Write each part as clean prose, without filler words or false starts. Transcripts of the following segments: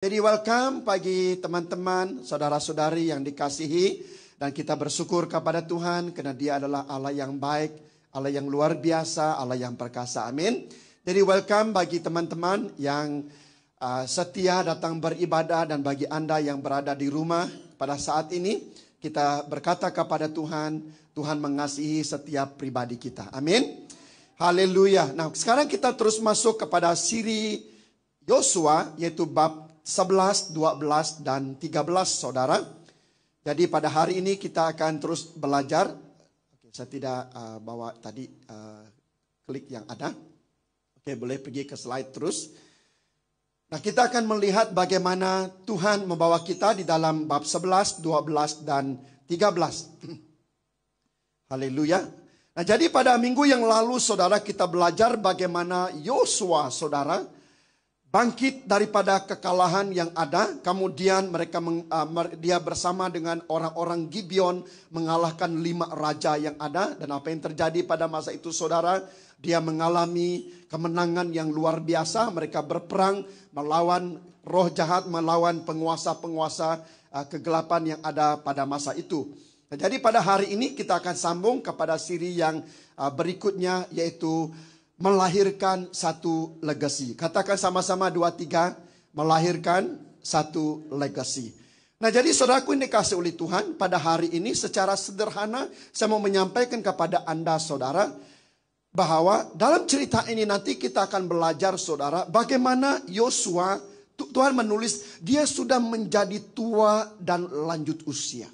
Jadi welcome bagi teman-teman, saudara-saudari yang dikasihi. Dan kita bersyukur kepada Tuhan karena Dia adalah Allah yang baik, Allah yang luar biasa, Allah yang perkasa. Amin. Jadi welcome bagi teman-teman yang setia datang beribadah, dan bagi Anda yang berada di rumah pada saat ini, kita berkata kepada Tuhan, Tuhan mengasihi setiap pribadi kita. Amin. Haleluya. Nah, sekarang kita terus masuk kepada siri Yosua, yaitu bab 11, 12, dan 13, saudara. Jadi pada hari ini kita akan terus belajar. Oke, saya tidak bawa tadi klik yang ada. Oke, boleh pergi ke slide terus. Nah, kita akan melihat bagaimana Tuhan membawa kita di dalam bab 11, 12, dan 13. Haleluya. Nah, jadi pada minggu yang lalu, saudara, kita belajar bagaimana Yosua, saudara, bangkit daripada kekalahan yang ada. Kemudian dia bersama dengan orang-orang Gibeon mengalahkan 5 raja yang ada. Dan apa yang terjadi pada masa itu, saudara? Dia mengalami kemenangan yang luar biasa. Mereka berperang melawan roh jahat, melawan penguasa-penguasa kegelapan yang ada pada masa itu. Nah, jadi pada hari ini kita akan sambung kepada siri yang berikutnya, yaitu melahirkan satu legacy. Katakan sama-sama 2, 3, melahirkan satu legacy. Nah, jadi saudaraku yang dikasihi oleh Tuhan, pada hari ini secara sederhana saya mau menyampaikan kepada Anda, saudara, bahwa dalam cerita ini nanti kita akan belajar, saudara, bagaimana Yosua, Tuhan menulis dia sudah menjadi tua dan lanjut usia.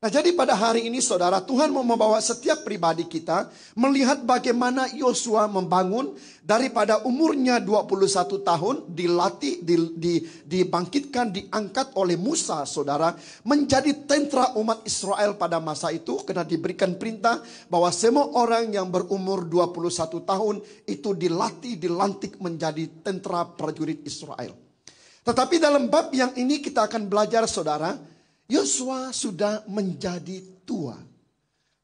Nah, jadi pada hari ini, saudara, Tuhan mau membawa setiap pribadi kita melihat bagaimana Yosua membangun daripada umurnya 21 tahun, dilatih, dibangkitkan, diangkat oleh Musa, saudara, menjadi tentara umat Israel pada masa itu, karena diberikan perintah bahwa semua orang yang berumur 21 tahun itu dilatih, dilantik menjadi tentara prajurit Israel. Tetapi dalam bab yang ini kita akan belajar, saudara, Yosua sudah menjadi tua.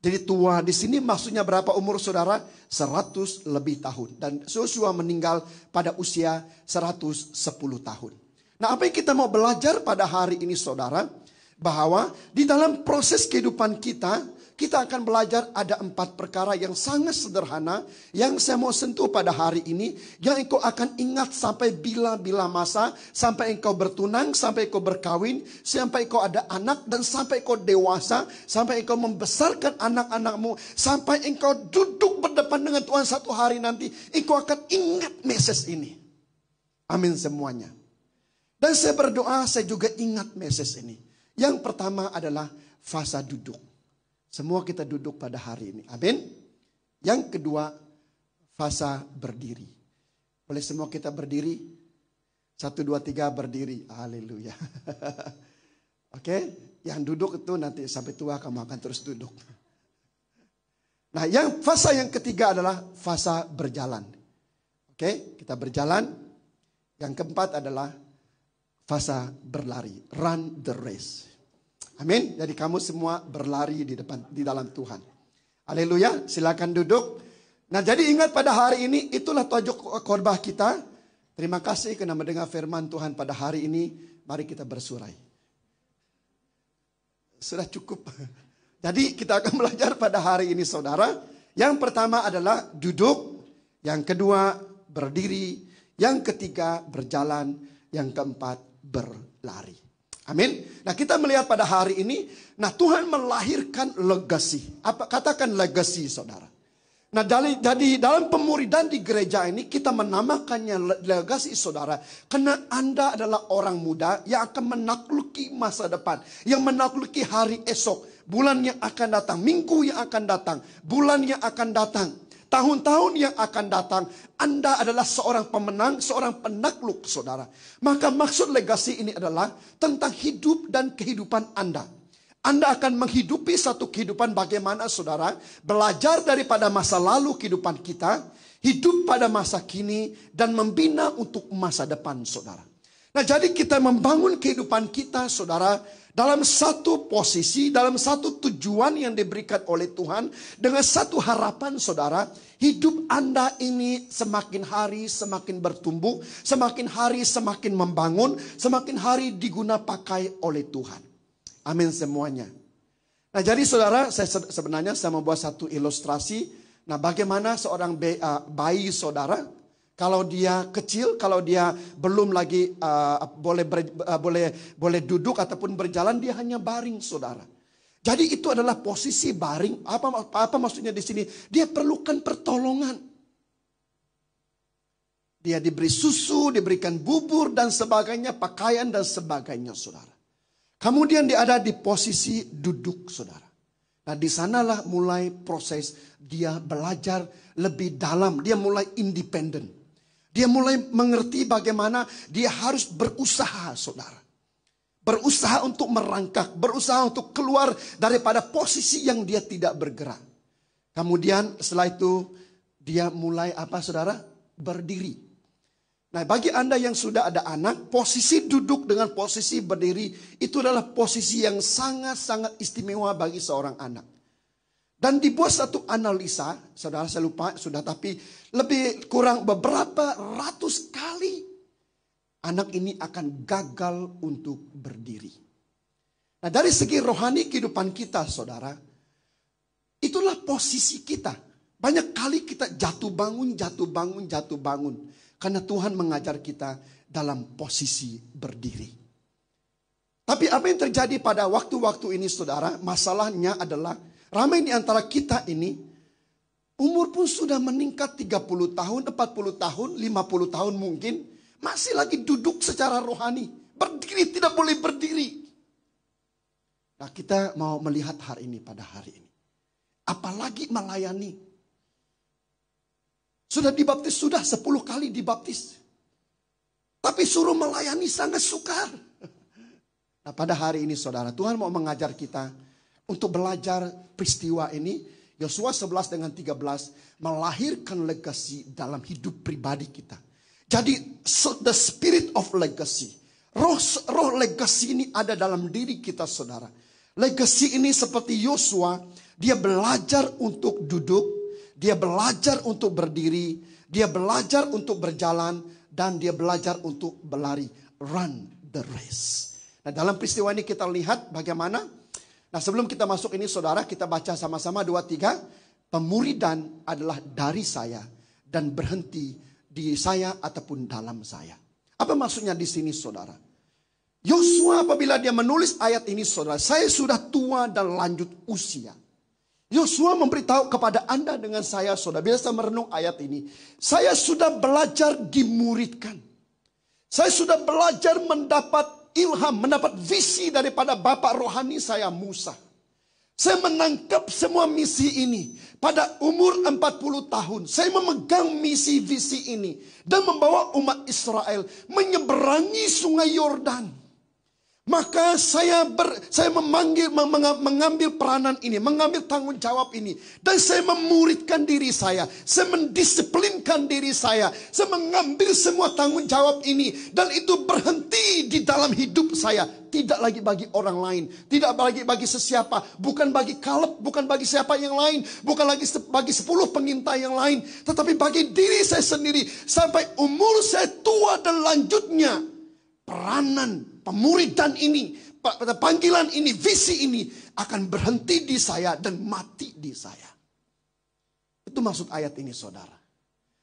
Jadi tua di sini maksudnya berapa umur, saudara? 100 lebih tahun. Dan Yosua meninggal pada usia 110 tahun. Nah, apa yang kita mau belajar pada hari ini, saudara? Bahwa di dalam proses kehidupan kita akan belajar ada 4 perkara yang sangat sederhana yang saya mau sentuh pada hari ini, yang engkau akan ingat sampai bila-bila masa, sampai engkau bertunang, sampai engkau berkawin, sampai engkau ada anak, dan sampai engkau dewasa, sampai engkau membesarkan anak-anakmu, sampai engkau duduk berdepan dengan Tuhan satu hari nanti, engkau akan ingat message ini. Amin semuanya. Dan saya berdoa saya juga ingat message ini. Yang pertama adalah fasa duduk. Semua kita duduk pada hari ini. Amin. Yang kedua, fasa berdiri. Boleh semua kita berdiri? 1, 2, 3 berdiri. Haleluya. Oke. Yang duduk itu nanti sampai tua kamu akan terus duduk. Nah, fasa yang ketiga adalah fasa berjalan. Oke, kita berjalan. Yang keempat adalah fasa berlari. Run the race. Amin. Jadi kamu semua berlari di dalam Tuhan. Haleluya. Silakan duduk. Nah, jadi ingat pada hari ini itulah tajuk khotbah kita. Terima kasih karena mendengar firman Tuhan pada hari ini. Mari kita bersurai. Sudah cukup. Jadi kita akan belajar pada hari ini, saudara. Yang pertama adalah duduk. Yang kedua berdiri. Yang ketiga berjalan. Yang keempat berlari. Amin. Nah, kita melihat pada hari ini, nah Tuhan melahirkan legacy. Apa katakan legacy, saudara? Nah, dari dalam pemuridan di gereja ini kita menamakannya legacy, saudara, karena Anda adalah orang muda yang akan menakluki masa depan, yang menakluki hari esok, bulan yang akan datang, minggu yang akan datang, bulan yang akan datang, tahun-tahun yang akan datang. Anda adalah seorang pemenang, seorang penakluk, saudara. Maka maksud legasi ini adalah tentang hidup dan kehidupan Anda. Anda akan menghidupi satu kehidupan bagaimana, saudara? Belajar daripada masa lalu kehidupan kita, hidup pada masa kini, dan membina untuk masa depan, saudara. Nah, jadi kita membangun kehidupan kita, saudara, dalam satu posisi, dalam satu tujuan yang diberikan oleh Tuhan, dengan satu harapan saudara, hidup Anda ini semakin hari semakin bertumbuh, semakin hari semakin membangun, semakin hari diguna pakai oleh Tuhan. Amin semuanya. Nah jadi saudara, sebenarnya saya membuat satu ilustrasi. Nah bagaimana seorang bayi saudara, kalau dia kecil, kalau dia belum lagi boleh duduk ataupun berjalan, dia hanya baring saudara. Jadi itu adalah posisi baring. Apa maksudnya di sini? Dia perlukan pertolongan. Dia diberi susu, diberikan bubur dan sebagainya, pakaian dan sebagainya saudara. Kemudian dia ada di posisi duduk saudara. Nah di sanalah mulai proses dia belajar lebih dalam. Dia mulai independen. Dia mulai mengerti bagaimana dia harus berusaha saudara. Berusaha untuk merangkak. Berusaha untuk keluar daripada posisi yang dia tidak bergerak. Kemudian setelah itu dia mulai apa saudara? Berdiri. Nah bagi Anda yang sudah ada anak, posisi duduk dengan posisi berdiri itu adalah posisi yang sangat-sangat istimewa bagi seorang anak. Dan dibuat satu analisa, saudara saya lupa sudah, tapi lebih kurang beberapa ratus kali anak ini akan gagal untuk berdiri. Nah dari segi rohani kehidupan kita saudara, itulah posisi kita. Banyak kali kita jatuh bangun. Karena Tuhan mengajar kita dalam posisi berdiri. Tapi apa yang terjadi pada waktu-waktu ini saudara, masalahnya adalah ramai di antara kita ini umur pun sudah meningkat 30 tahun, 40 tahun, 50 tahun mungkin. Masih lagi duduk secara rohani. Berdiri tidak boleh berdiri. Nah kita mau melihat hari ini pada hari ini. Apalagi melayani. Sudah dibaptis, sudah 10 kali dibaptis. Tapi suruh melayani sangat sukar. Nah pada hari ini saudara, Tuhan mau mengajar kita untuk belajar peristiwa ini. Yosua 11 dengan 13 melahirkan legasi dalam hidup pribadi kita. Jadi the spirit of legacy. Roh legasi ini ada dalam diri kita saudara. Legasi ini seperti Yosua, dia belajar untuk duduk. Dia belajar untuk berdiri, dia belajar untuk berjalan, dan dia belajar untuk berlari. Run the race. Nah dalam peristiwa ini kita lihat bagaimana. Nah sebelum kita masuk ini saudara, kita baca sama-sama 2-3. Pemuridan adalah dari saya dan berhenti di saya ataupun dalam saya. Apa maksudnya di sini saudara? Yosua apabila dia menulis ayat ini saudara, saya sudah tua dan lanjut usia. Yosua memberitahu kepada Anda dengan saya saudara, bila saya merenung ayat ini, saya sudah belajar dimuridkan. Saya sudah belajar mendapat ilham, mendapat visi daripada Bapak rohani saya Musa. Saya menangkap semua misi ini pada umur 40 tahun. Saya memegang misi visi ini dan membawa umat Israel menyeberangi sungai Yordan. Maka saya mengambil peranan ini, mengambil tanggung jawab ini. Dan saya memuridkan diri saya. Saya mendisiplinkan diri saya. Saya mengambil semua tanggung jawab ini. Dan itu berhenti di dalam hidup saya. Tidak lagi bagi orang lain. Tidak lagi bagi sesiapa. Bukan bagi Kaleb, bukan bagi siapa yang lain. Bukan lagi bagi 10 pengintai yang lain. Tetapi bagi diri saya sendiri. Sampai umur saya tua dan lanjutnya. Peranan, pemuridan ini, panggilan ini, visi ini akan berhenti di saya dan mati di saya. Itu maksud ayat ini saudara.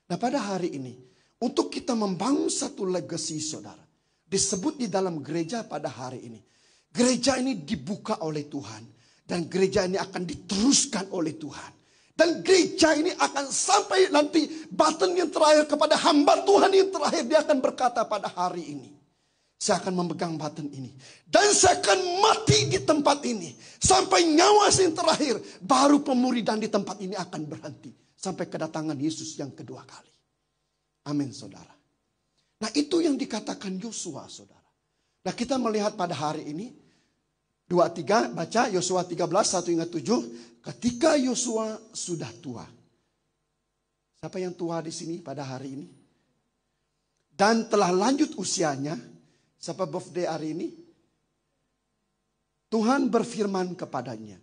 Nah pada hari ini, untuk kita membangun satu legacy saudara, disebut di dalam gereja pada hari ini. Gereja ini dibuka oleh Tuhan. Dan gereja ini akan diteruskan oleh Tuhan. Dan gereja ini akan sampai nanti button yang terakhir kepada hamba Tuhan yang terakhir. Dia akan berkata pada hari ini. Saya akan memegang button ini. Dan saya akan mati di tempat ini. Sampai nyawa yang terakhir. Baru pemuridan di tempat ini akan berhenti. Sampai kedatangan Yesus yang kedua kali. Amin saudara. Nah itu yang dikatakan Yosua saudara. Nah kita melihat pada hari ini. 2-3 baca Yosua 13 1 hingga 7. Ketika Yosua sudah tua. Siapa yang tua di sini pada hari ini? Dan telah lanjut usianya. Siapa birthday hari ini? Tuhan berfirman kepadanya,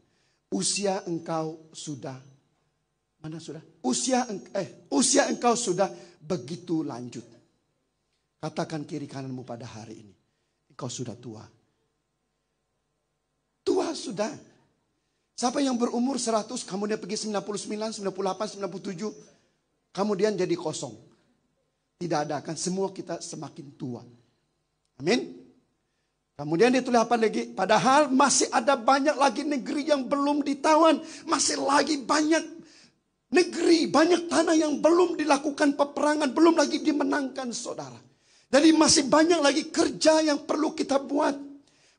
usia engkau sudah, mana sudah? Usia engkau sudah begitu lanjut. Katakan kiri kananmu pada hari ini, engkau sudah tua. Tua sudah. Siapa yang berumur 100, kemudian pergi 99, 98, 97, kemudian jadi kosong. Tidak ada, kan semua kita semakin tua. Amin. Kemudian ditulis apa lagi? Padahal masih ada banyak lagi negeri yang belum ditawan. Masih lagi banyak negeri, banyak tanah yang belum dilakukan peperangan, belum lagi dimenangkan, saudara. Jadi masih banyak lagi kerja yang perlu kita buat.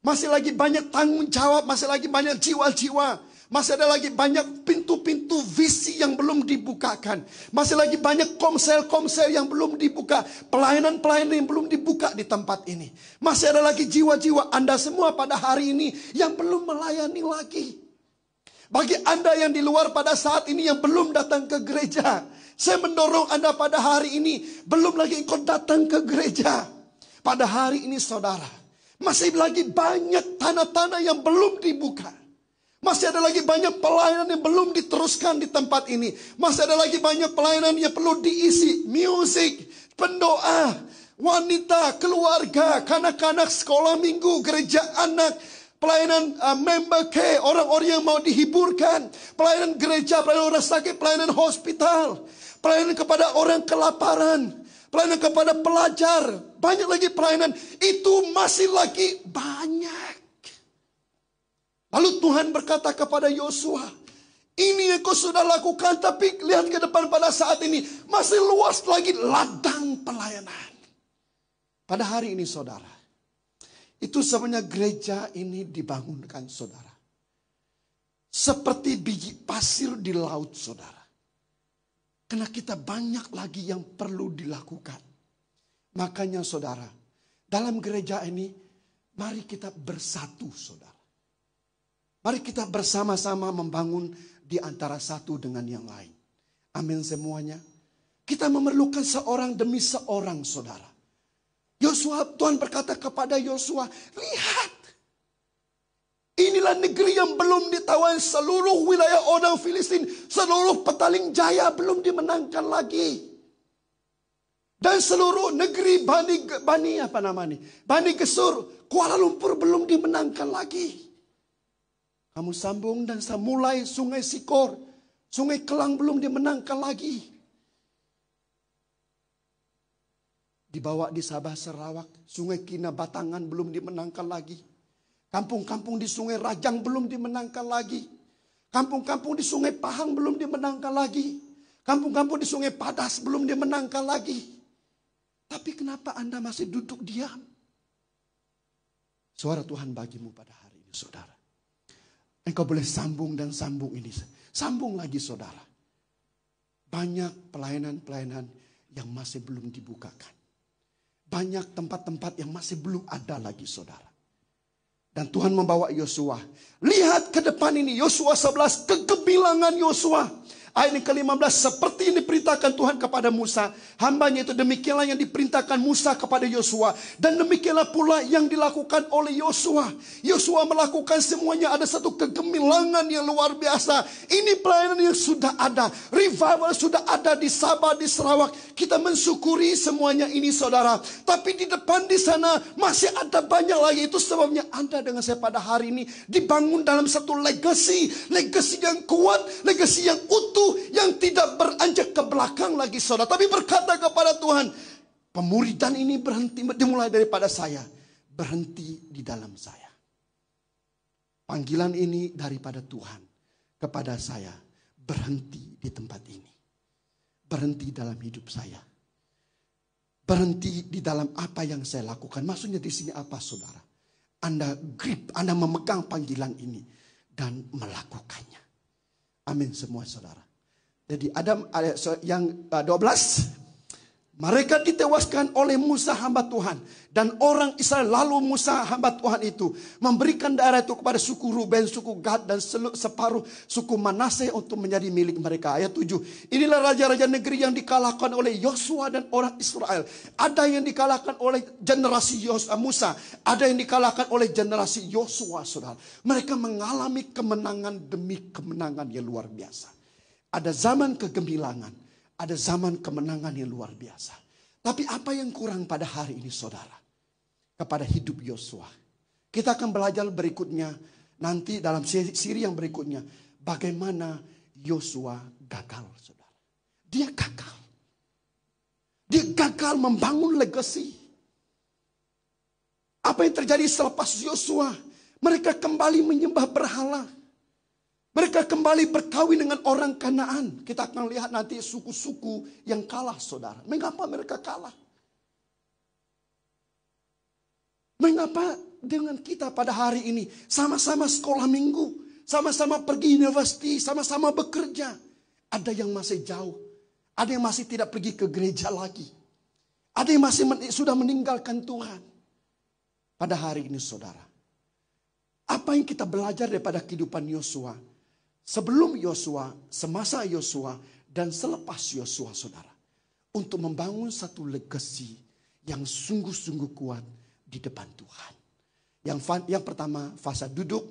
Masih lagi banyak tanggung jawab, masih lagi banyak jiwa-jiwa. Masih ada lagi banyak pintu-pintu visi yang belum dibukakan. Masih lagi banyak komsel-komsel yang belum dibuka. Pelayanan-pelayanan yang belum dibuka di tempat ini. Masih ada lagi jiwa-jiwa Anda semua pada hari ini yang belum melayani lagi. Bagi Anda yang di luar pada saat ini yang belum datang ke gereja, saya mendorong Anda pada hari ini, belum lagi ikut datang ke gereja. Pada hari ini saudara, masih lagi banyak tanah-tanah yang belum dibuka. Masih ada lagi banyak pelayanan yang belum diteruskan di tempat ini. Masih ada lagi banyak pelayanan yang perlu diisi. Musik, pendoa, wanita, keluarga, kanak-kanak, sekolah minggu, gereja anak, pelayanan member care, orang-orang yang mau dihiburkan, pelayanan gereja, pelayanan orang sakit, pelayanan hospital, pelayanan kepada orang kelaparan, pelayanan kepada pelajar. Banyak lagi pelayanan. Itu masih lagi banyak. Lalu Tuhan berkata kepada Yosua, ini yang kau sudah lakukan, tapi lihat ke depan pada saat ini, masih luas lagi ladang pelayanan. Pada hari ini saudara, itu sebenarnya gereja ini dibangunkan saudara. Seperti biji pasir di laut saudara. Karena kita banyak lagi yang perlu dilakukan. Makanya saudara, dalam gereja ini, mari kita bersatu saudara. Mari kita bersama-sama membangun di antara satu dengan yang lain. Amin semuanya. Kita memerlukan seorang demi seorang saudara. Yosua, Tuhan berkata kepada Yosua, lihat. Inilah negeri yang belum ditawan, seluruh wilayah orang Filistin, seluruh Petaling Jaya belum dimenangkan lagi. Dan seluruh negeri Bani Gesur, Kuala Lumpur belum dimenangkan lagi. Kamu sambung dan mulai Sungai Sikor, Sungai Kelang belum dimenangkan lagi. Dibawa di Sabah Sarawak, Sungai Kina Batangan belum dimenangkan lagi. Kampung-kampung di Sungai Rajang belum dimenangkan lagi. Kampung-kampung di Sungai Pahang belum dimenangkan lagi. Kampung-kampung di Sungai Padas belum dimenangkan lagi. Tapi kenapa Anda masih duduk diam? Suara Tuhan bagimu pada hari ini saudara. Engkau boleh sambung dan sambung ini. Sambung lagi saudara. Banyak pelayanan-pelayanan yang masih belum dibukakan. Banyak tempat-tempat yang masih belum ada lagi saudara. Dan Tuhan membawa Yosua. Lihat ke depan ini. Yosua 11. Kegemilangan Yosua. Ayat ke-15, seperti yang diperintahkan Tuhan kepada Musa. Hambanya itu demikianlah yang diperintahkan Musa kepada Yosua. Dan demikianlah pula yang dilakukan oleh Yosua. Yosua melakukan semuanya, ada satu kegemilangan yang luar biasa. Ini pelayanan yang sudah ada. Revival sudah ada di Sabah, di Sarawak. Kita mensyukuri semuanya ini saudara. Tapi di depan di sana masih ada banyak lagi. Itu sebabnya Anda dengan saya pada hari ini dibangun dalam satu legacy. Legacy yang kuat, legacy yang utuh, yang tidak beranjak ke belakang lagi saudara. Tapi berkata kepada Tuhan, pemuridan ini berhenti, dimulai daripada saya, berhenti di dalam saya. Panggilan ini daripada Tuhan kepada saya, berhenti di tempat ini. Berhenti dalam hidup saya. Berhenti di dalam apa yang saya lakukan. Maksudnya di sini apa saudara? Anda grip, Anda memegang panggilan ini dan melakukannya. Amin semua saudara. Jadi ada yang 12. Mereka ditewaskan oleh Musa hamba Tuhan. Dan orang Israel, lalu Musa hamba Tuhan itu memberikan daerah itu kepada suku Ruben, suku Gad, dan separuh suku Manaseh untuk menjadi milik mereka. Ayat 7. Inilah raja-raja negeri yang dikalahkan oleh Yosua dan orang Israel. Ada yang dikalahkan oleh generasi Musa. Ada yang dikalahkan oleh generasi Yosua, saudara. Mereka mengalami kemenangan demi kemenangan yang luar biasa. Ada zaman kegemilangan. Ada zaman kemenangan yang luar biasa. Tapi apa yang kurang pada hari ini, saudara? Kepada hidup Yosua. Kita akan belajar berikutnya. Nanti dalam siri yang berikutnya. Bagaimana Yosua gagal, saudara. Dia gagal. Dia gagal membangun legasi. Apa yang terjadi selepas Yosua? Mereka kembali menyembah berhala. Mereka kembali berkawin dengan orang Kanaan. Kita akan lihat nanti suku-suku yang kalah, saudara. Mengapa mereka kalah? Mengapa dengan kita pada hari ini sama-sama sekolah minggu, sama-sama pergi universiti, sama-sama bekerja. Ada yang masih jauh. Ada yang masih tidak pergi ke gereja lagi. Ada yang masih sudah meninggalkan Tuhan. Pada hari ini, saudara. Apa yang kita belajar daripada kehidupan Yosua? Sebelum Yosua, semasa Yosua, dan selepas Yosua, saudara. Untuk membangun satu legasi yang sungguh-sungguh kuat di depan Tuhan. Yang pertama, fasa duduk.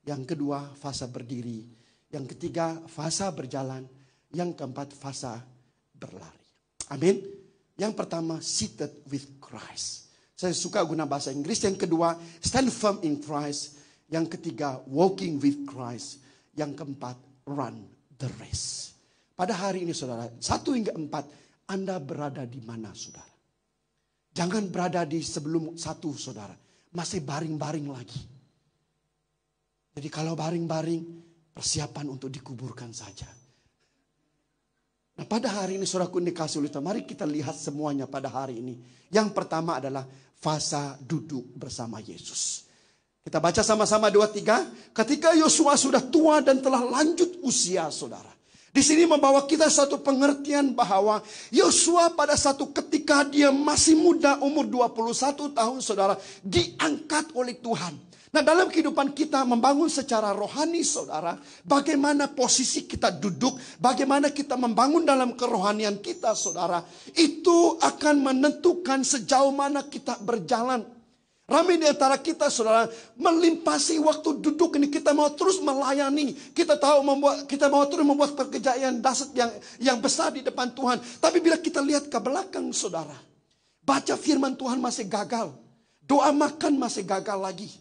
Yang kedua, fasa berdiri. Yang ketiga, fasa berjalan. Yang keempat, fasa berlari. Amin. Yang pertama, seated with Christ. Saya suka guna bahasa Inggris. Yang kedua, stand firm in Christ. Yang ketiga, walking with Christ. Yang keempat, run the race. Pada hari ini, saudara, 1 hingga 4, Anda berada di mana, saudara? Jangan berada di sebelum 1, saudara. Masih baring-baring lagi. Jadi kalau baring-baring, persiapan untuk dikuburkan saja. Nah, pada hari ini, saudaraku dikasih oleh Tuhan, mari kita lihat semuanya pada hari ini. Yang pertama adalah fasa duduk bersama Yesus. Kita baca sama-sama 2-3. Ketika Yosua sudah tua dan telah lanjut usia, saudara. Di sini membawa kita satu pengertian bahwa Yosua pada satu ketika dia masih muda, umur 21 tahun, saudara, diangkat oleh Tuhan. Nah, dalam kehidupan kita membangun secara rohani, saudara, bagaimana posisi kita duduk, bagaimana kita membangun dalam kerohanian kita, saudara, itu akan menentukan sejauh mana kita berjalan. Ramai di antara kita, saudara, melimpasi waktu duduk ini, kita mau terus melayani, kita mau terus membuat pekerjaan dahsyat yang besar di depan Tuhan. Tapi bila kita lihat ke belakang, saudara, baca firman Tuhan masih gagal, doa makan masih gagal lagi.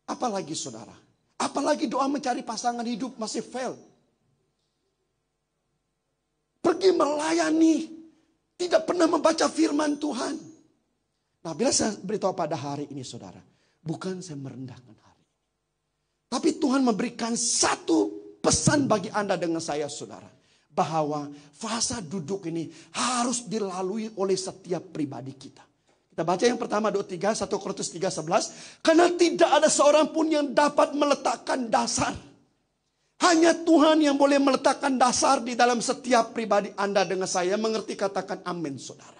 Apalagi, saudara, apalagi doa mencari pasangan hidup masih fail. Pergi melayani, tidak pernah membaca firman Tuhan. Nah, bila saya beritahu pada hari ini, saudara, bukan saya merendahkan hari ini. Tapi Tuhan memberikan satu pesan bagi Anda dengan saya, saudara. Bahwa fasa duduk ini harus dilalui oleh setiap pribadi kita. Kita baca yang pertama, 2-3, 1 Korintus 3:11. Karena tidak ada seorang pun yang dapat meletakkan dasar. Hanya Tuhan yang boleh meletakkan dasar di dalam setiap pribadi Anda dengan saya. Mengerti, katakan amin, saudara.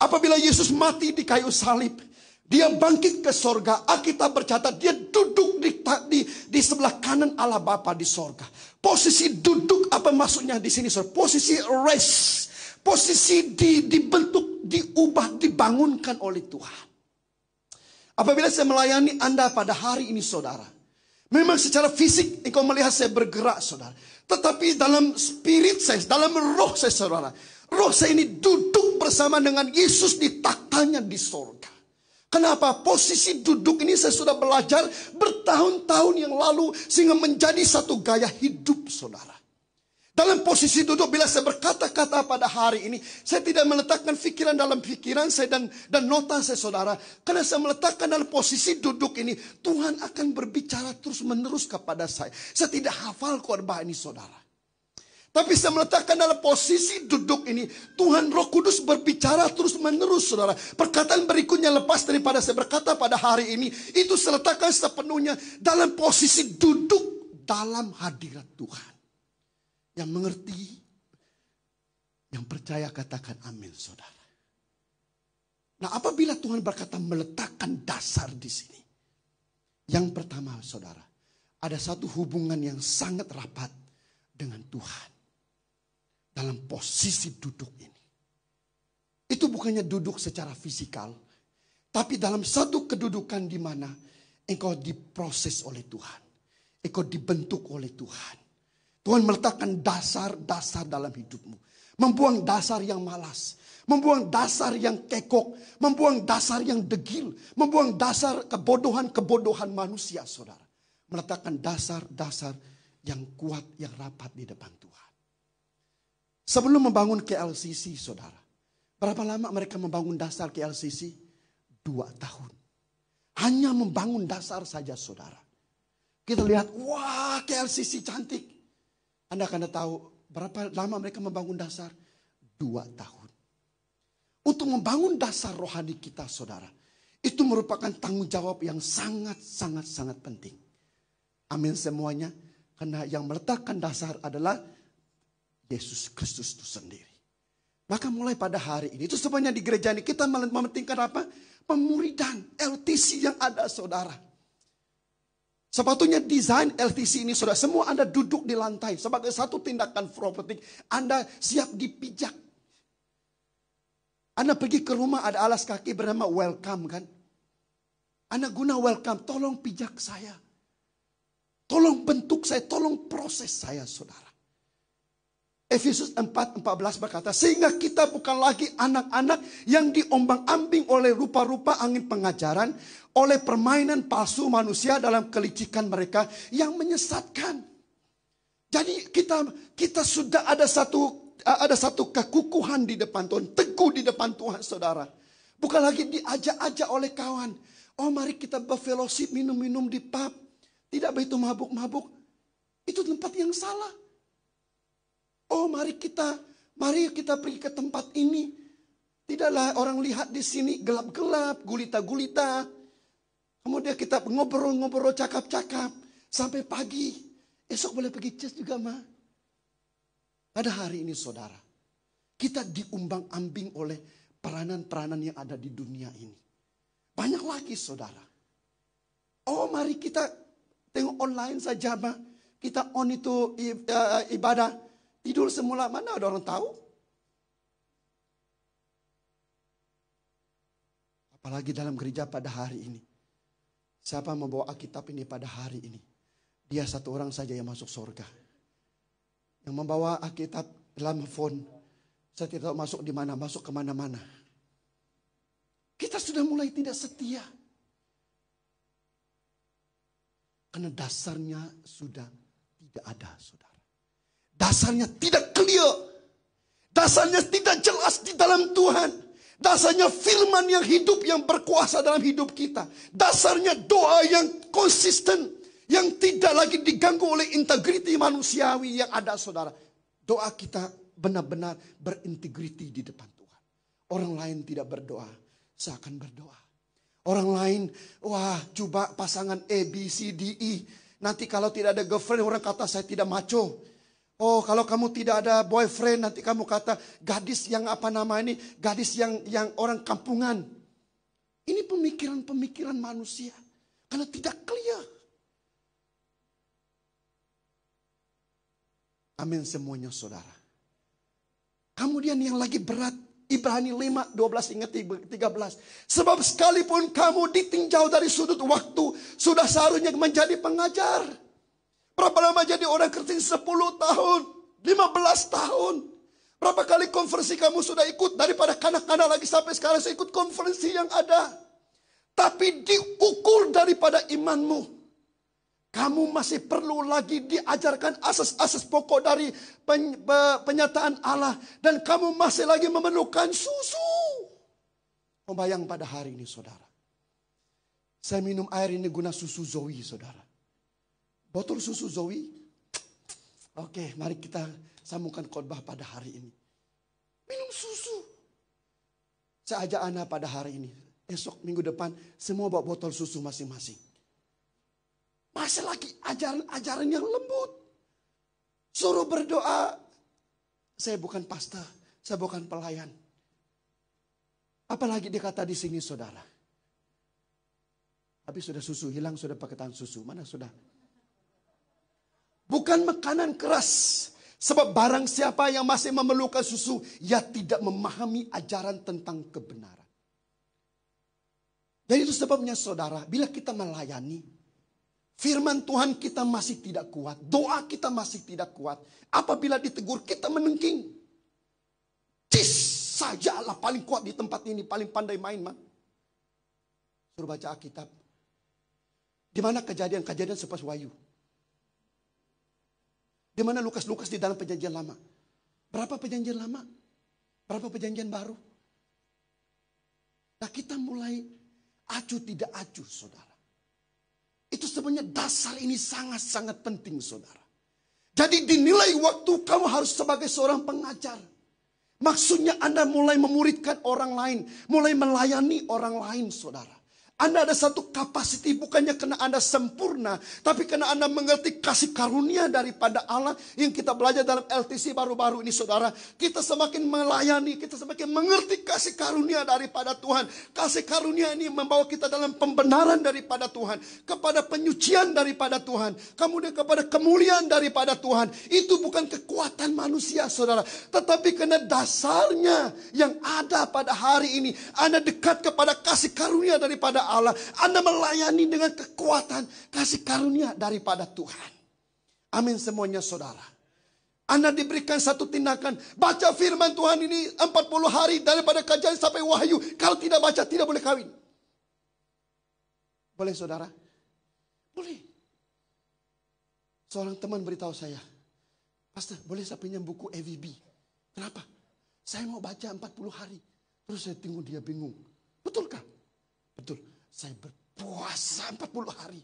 Apabila Yesus mati di kayu salib, dia bangkit ke sorga. Alkitab berkata dia duduk di sebelah kanan Allah Bapa di sorga. Posisi duduk apa maksudnya di sini, saudara? Posisi rest, posisi dibentuk, diubah, dibangunkan oleh Tuhan. Apabila saya melayani Anda pada hari ini, saudara, memang secara fisik engkau melihat saya bergerak, saudara. Tetapi dalam spirit saya, dalam roh saya, saudara, roh saya ini duduk bersama dengan Yesus di tahtanya di sorga. Kenapa? Posisi duduk ini saya sudah belajar bertahun-tahun yang lalu sehingga menjadi satu gaya hidup, saudara. Dalam posisi duduk, bila saya berkata-kata pada hari ini, saya tidak meletakkan pikiran dalam pikiran saya dan nota saya, saudara. Karena saya meletakkan dalam posisi duduk ini, Tuhan akan berbicara terus-menerus kepada saya. Saya tidak hafal khotbah ini, saudara. Tapi saya meletakkan dalam posisi duduk ini, Tuhan Roh Kudus berbicara terus-menerus, saudara. Perkataan berikutnya lepas daripada saya berkata pada hari ini, itu saya letakkan sepenuhnya dalam posisi duduk dalam hadirat Tuhan. Yang mengerti, Yang percaya katakan amin, saudara. Nah, apabila Tuhan berkata meletakkan dasar di sini. Yang pertama, saudara, ada satu hubungan yang sangat rapat dengan Tuhan. Dalam posisi duduk ini. Itu bukannya duduk secara fisikal. Tapi dalam satu kedudukan di mana engkau diproses oleh Tuhan. Engkau dibentuk oleh Tuhan. Tuhan meletakkan dasar-dasar dalam hidupmu. Membuang dasar yang malas. Membuang dasar yang kekok. Membuang dasar yang degil. Membuang dasar kebodohan-kebodohan manusia, saudara. Meletakkan dasar-dasar yang kuat, yang rapat di depan Tuhan. Sebelum membangun KLCC, saudara. Berapa lama mereka membangun dasar KLCC? 2 tahun. Hanya membangun dasar saja, saudara. Kita lihat, wah KLCC cantik. Anda akan tahu berapa lama mereka membangun dasar? 2 tahun. Untuk membangun dasar rohani kita, saudara. Itu merupakan tanggung jawab yang sangat penting. Amin semuanya. Karena yang meletakkan dasar adalah Yesus Kristus itu sendiri. Maka mulai pada hari ini, itu sebenarnya di gereja ini kita mementingkan apa? Pemuridan LTC yang ada, saudara. Sepatutnya desain LTC ini, saudara, semua Anda duduk di lantai sebagai satu tindakan profetik. Anda siap dipijak. Anda pergi ke rumah ada alas kaki bernama welcome, kan? Anda guna welcome, tolong pijak saya. Tolong bentuk saya, tolong proses saya, saudara. Efesus 4:14 berkata, sehingga kita bukan lagi anak-anak yang diombang-ambing oleh rupa-rupa angin pengajaran, oleh permainan palsu manusia dalam kelicikan mereka yang menyesatkan. Jadi kita sudah ada satu kekukuhan di depan Tuhan, teguh di depan Tuhan, saudara. Bukan lagi diajak-ajak oleh kawan. Oh, mari kita berfellowship, minum-minum di pub. Tidak begitu mabuk-mabuk. Itu tempat yang salah. Oh, mari kita pergi ke tempat ini. Tidaklah orang lihat di sini gelap-gelap, gulita-gulita. Kemudian kita ngobrol-ngobrol, cakap-cakap sampai pagi. Esok boleh pergi church juga, Ma. Pada hari ini, saudara, kita diumbang-ambing oleh peranan-peranan yang ada di dunia ini. Banyak lagi, saudara. Oh, mari kita tengok online saja, Ma. Kita on itu ibadah. Tidur semula, mana ada orang tahu? Apalagi dalam gereja pada hari ini. Siapa membawa Alkitab ini pada hari ini? Dia satu orang saja yang masuk surga. Yang membawa Alkitab dalam phone. Saya tidak tahu masuk di mana, masuk kemana-mana. Kita sudah mulai tidak setia. Karena dasarnya sudah tidak ada, saudara. Dasarnya tidak clear. Dasarnya tidak jelas di dalam Tuhan. Dasarnya firman yang hidup, yang berkuasa dalam hidup kita. Dasarnya doa yang konsisten. Yang tidak lagi diganggu oleh integriti manusiawi yang ada, saudara. Doa kita benar-benar berintegriti di depan Tuhan. Orang lain tidak berdoa, saya akan berdoa. Orang lain, wah coba pasangan A, B, C, D, E. Nanti kalau tidak ada girlfriend, orang kata saya tidak macho. Oh, kalau kamu tidak ada boyfriend, nanti kamu kata gadis yang gadis yang orang kampungan. Ini pemikiran-pemikiran manusia. Karena tidak clear. Amin semuanya, saudara. Kemudian yang lagi berat, Ibrani 5:12 ingat 13. Sebab sekalipun kamu ditinjau dari sudut waktu, sudah seharusnya menjadi pengajar. Berapa lama jadi orang Kristen? 10 tahun, 15 tahun. Berapa kali konferensi kamu sudah ikut? Daripada kanak-kanak lagi sampai sekarang saya ikut konferensi yang ada. Tapi diukur daripada imanmu. Kamu masih perlu lagi diajarkan asas-asas pokok dari penyataan Allah. Dan kamu masih lagi memerlukan susu. Membayang pada hari ini, saudara. Saya minum air ini guna susu Zoe, saudara. Botol susu Zoe. Oke, mari kita sambungkan khotbah pada hari ini. Minum susu. Saya ajak Anda pada hari ini. Esok minggu depan semua bawa botol susu masing-masing. Masih lagi ajaran-ajaran yang lembut. Suruh berdoa. Saya bukan pastor. Saya bukan pelayan. Apalagi dia kata di sini saudara. Habis sudah susu hilang, sudah paketan susu. Mana sudah? Bukan makanan keras. Sebab barang siapa yang masih memerlukan susu, ia tidak memahami ajaran tentang kebenaran. Jadi itu sebabnya saudara, bila kita melayani, firman Tuhan kita masih tidak kuat, doa kita masih tidak kuat. Apabila ditegur kita menengking. Cis saja lah paling kuat di tempat ini, paling pandai main mah. Suruh baca Alkitab. Di mana kejadian-kejadian sepas Wahyu? Di mana Lukas-Lukas di dalam perjanjian lama? Berapa perjanjian lama? Berapa perjanjian baru? Nah kita mulai acuh tidak acuh saudara. Itu sebenarnya dasar ini sangat-sangat penting saudara. Jadi dinilai waktu kamu harus sebagai seorang pengajar. Maksudnya Anda mulai memuridkan orang lain. Mulai melayani orang lain saudara. Anda ada satu kapasiti bukannya karena Anda sempurna. Tapi karena Anda mengerti kasih karunia daripada Allah. Yang kita belajar dalam LTC baru-baru ini saudara. Kita semakin melayani. Kita semakin mengerti kasih karunia daripada Tuhan. Kasih karunia ini membawa kita dalam pembenaran daripada Tuhan. Kepada penyucian daripada Tuhan. Kemudian kepada kemuliaan daripada Tuhan. Itu bukan kekuatan manusia saudara. Tetapi karena dasarnya yang ada pada hari ini. Anda dekat kepada kasih karunia daripada Allah. Anda melayani dengan kekuatan kasih karunia daripada Tuhan. Amin semuanya saudara. Anda diberikan satu tindakan. Baca firman Tuhan ini 40 hari daripada kajian sampai Wahyu. Kalau tidak baca tidak boleh kawin. Boleh saudara? Boleh. Seorang teman beritahu saya. Pastor boleh saya pinjam buku EVB. Kenapa? Saya mau baca 40 hari. Terus saya tunggu dia bingung. Betulkah? Betul. Saya berpuasa 40 hari.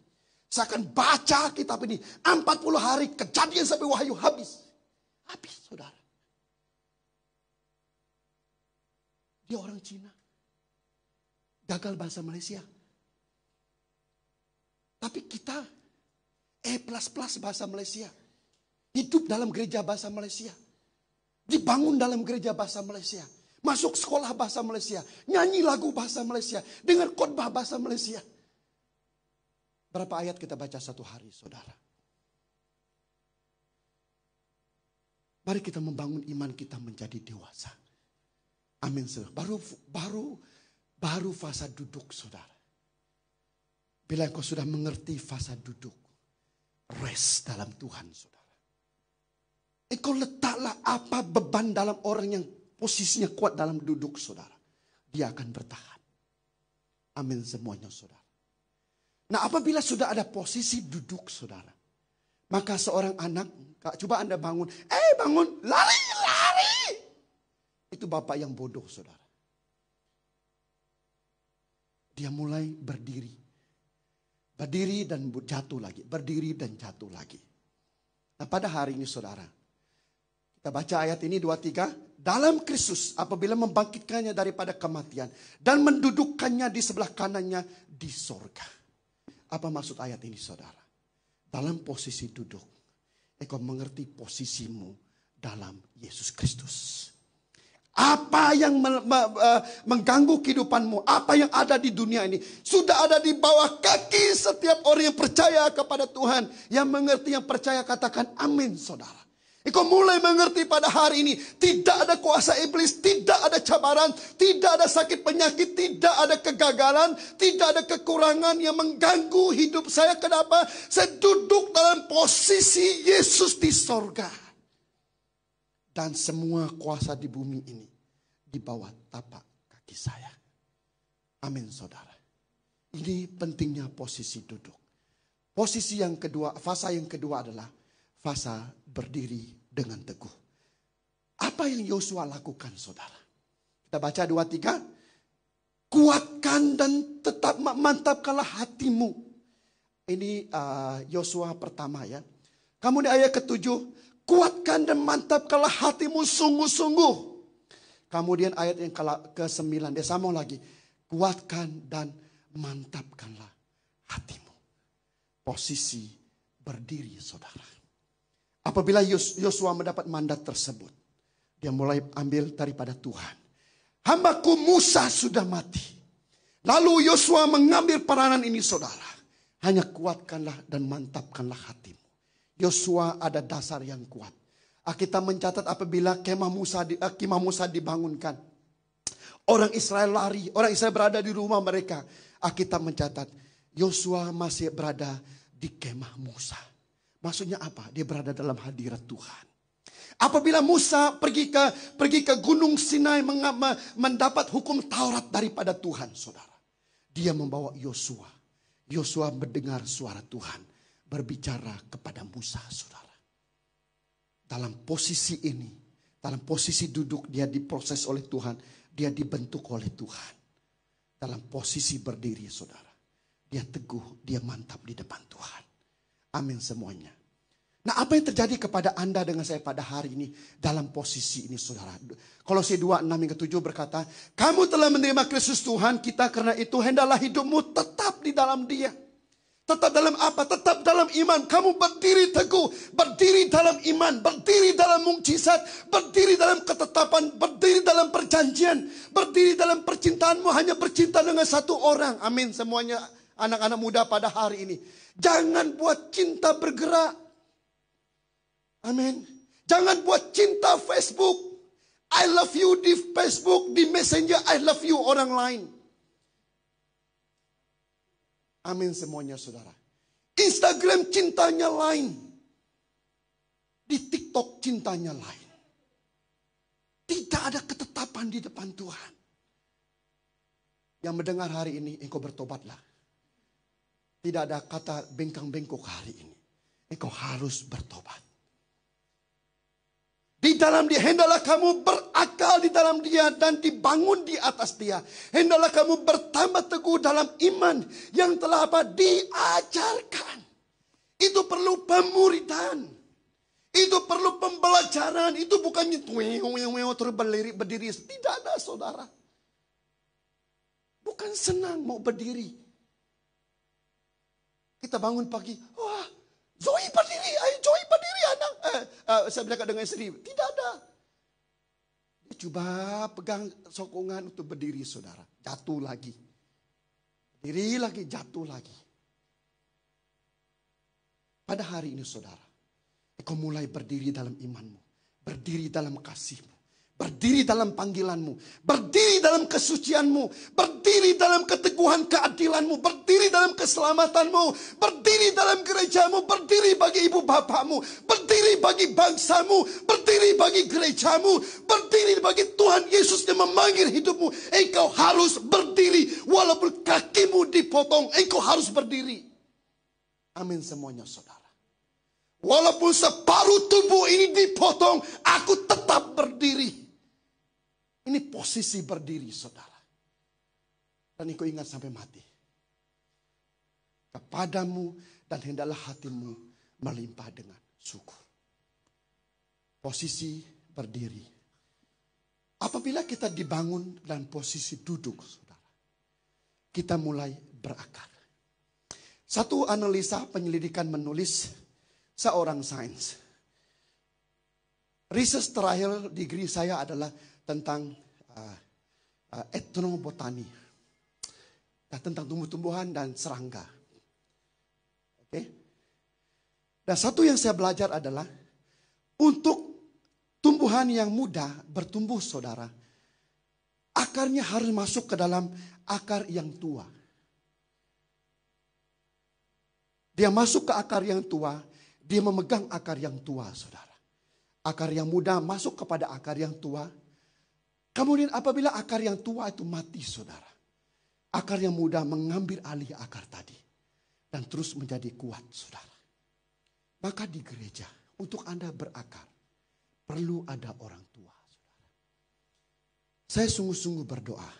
Saya akan baca kitab ini. 40 hari kejadian sampai Wahyu habis. Habis saudara. Dia orang Cina. Gagal bahasa Malaysia. Tapi kita E++ bahasa Malaysia. Hidup dalam gereja bahasa Malaysia. Dibangun dalam gereja bahasa Malaysia. Masuk sekolah bahasa Malaysia. Nyanyi lagu bahasa Malaysia. Dengar khotbah bahasa Malaysia. Berapa ayat kita baca satu hari saudara? Mari kita membangun iman kita menjadi dewasa. Amin saudara. Baru fasa duduk saudara. Bila engkau sudah mengerti fasa duduk. Rest dalam Tuhan saudara. Engkau letaklah apa beban dalam orang yang posisinya kuat dalam duduk saudara. Dia akan bertahan. Amin semuanya saudara. Nah apabila sudah ada posisi duduk saudara. Maka seorang anak. Coba Anda bangun. Bangun. Lari. Itu bapak yang bodoh saudara. Dia mulai berdiri. Berdiri dan jatuh lagi. Berdiri dan jatuh lagi. Nah pada hari ini saudara. Kita baca ayat ini 2-3. Dalam Kristus apabila membangkitkannya daripada kematian. Dan mendudukkannya di sebelah kanannya di sorga. Apa maksud ayat ini saudara? Dalam posisi duduk. Engkau mengerti posisimu dalam Yesus Kristus. Apa yang mengganggu kehidupanmu. Apa yang ada di dunia ini. Sudah ada di bawah kaki setiap orang yang percaya kepada Tuhan. Yang mengerti, yang percaya katakan amin saudara. Engkau mulai mengerti pada hari ini. Tidak ada kuasa iblis. Tidak ada cabaran. Tidak ada sakit penyakit. Tidak ada kegagalan. Tidak ada kekurangan yang mengganggu hidup saya. Kenapa? Saya duduk dalam posisi Yesus di sorga. Dan semua kuasa di bumi ini. Di bawah tapak kaki saya. Amin saudara. Ini pentingnya posisi duduk. Posisi yang kedua. Fasa yang kedua adalah. Fasa berdiri dengan teguh. Apa yang Yosua lakukan saudara? Kita baca 2-3. Kuatkan dan tetap mantapkanlah hatimu. Ini Yosua pertama ya. Kemudian ayat ke-7. Kuatkan dan mantapkanlah hatimu sungguh-sungguh. Kemudian ayat yang ke-9. Dia sambung lagi. Kuatkan dan mantapkanlah hatimu. Posisi berdiri saudara. Apabila Yosua mendapat mandat tersebut. Dia mulai ambil daripada Tuhan. Hambaku Musa sudah mati. Lalu Yosua mengambil peranan ini saudara. Hanya kuatkanlah dan mantapkanlah hatimu. Yosua ada dasar yang kuat. Kita mencatat apabila kemah Musa dibangunkan. Orang Israel lari, orang Israel berada di rumah mereka. Kita mencatat Yosua masih berada di kemah Musa. Maksudnya apa? Dia berada dalam hadirat Tuhan. Apabila Musa pergi ke Gunung Sinai mendapat hukum Taurat daripada Tuhan, saudara. Dia membawa Yosua. Yosua mendengar suara Tuhan berbicara kepada Musa, saudara. Dalam posisi ini, dalam posisi duduk dia diproses oleh Tuhan, dia dibentuk oleh Tuhan. Dalam posisi berdiri, saudara. Dia teguh, dia mantap di depan Tuhan. Amin semuanya. Nah, apa yang terjadi kepada Anda dengan saya pada hari ini dalam posisi ini, saudara? Kolose 2:6-7 berkata, kamu telah menerima Kristus Tuhan kita, karena itu hendaklah hidupmu tetap di dalam Dia. Tetap dalam apa? Tetap dalam iman. Kamu berdiri teguh, berdiri dalam iman, berdiri dalam mukjizat, berdiri dalam ketetapan, berdiri dalam perjanjian, berdiri dalam percintaanmu hanya bercinta dengan satu orang. Amin semuanya, anak-anak muda pada hari ini. Jangan buat cinta bergerak. Amin. Jangan buat cinta Facebook. I love you di Facebook, di Messenger, I love you orang lain. Amin semuanya saudara. Instagram cintanya lain. Di TikTok cintanya lain. Tidak ada ketetapan di depan Tuhan. Yang mendengar hari ini, engkau bertobatlah. Tidak ada kata bengkang-bengkok hari ini. Engkau harus bertobat. Di dalam Dia, hendaklah kamu berakal di dalam Dia dan dibangun di atas Dia. Hendaklah kamu bertambah teguh dalam iman yang telah diajarkan. Itu perlu pemuridan. Itu perlu pembelajaran. Itu bukannya terus berdiri. Tidak ada saudara. Bukan senang mau berdiri. Kita bangun pagi. Wah, Zoe berdiri. Ayo Zoe berdiri anak. Saya bilang dengan istri. Tidak ada. Dia coba pegang sokongan untuk berdiri saudara. Jatuh lagi. Berdiri lagi, jatuh lagi. Pada hari ini saudara. Engkau mulai berdiri dalam imanmu. Berdiri dalam kasihmu. Berdiri dalam panggilanmu. Berdiri dalam kesucianmu. Berdiri dalam keteguhan keadilanmu. Berdiri dalam keselamatanmu. Berdiri dalam gerejamu. Berdiri bagi ibu bapakmu. Berdiri bagi bangsamu. Berdiri bagi gerejamu. Berdiri bagi Tuhan Yesus yang memanggil hidupmu. Engkau harus berdiri. Walaupun kakimu dipotong, engkau harus berdiri. Amin semuanya saudara. Walaupun separuh tubuh ini dipotong, aku tetap berdiri. Ini posisi berdiri saudara. Dan engkau ingat sampai mati. Kepadamu dan hendaklah hatimu melimpah dengan syukur. Posisi berdiri. Apabila kita dibangun dalam posisi duduk saudara. Kita mulai berakar. Satu analisa penyelidikan menulis seorang sains. Riset terakhir degree saya adalah tentang etnobotani. Tentang tumbuh-tumbuhan dan serangga. Oke. Dan satu yang saya belajar adalah untuk tumbuhan yang muda bertumbuh saudara, akarnya harus masuk ke dalam akar yang tua. Dia masuk ke akar yang tua, dia memegang akar yang tua saudara. Akar yang muda masuk kepada akar yang tua. Kemudian apabila akar yang tua itu mati saudara. Akar yang muda mengambil alih akar tadi. Dan terus menjadi kuat saudara. Maka di gereja untuk Anda berakar. Perlu ada orang tua saudara. Saya sungguh-sungguh berdoa.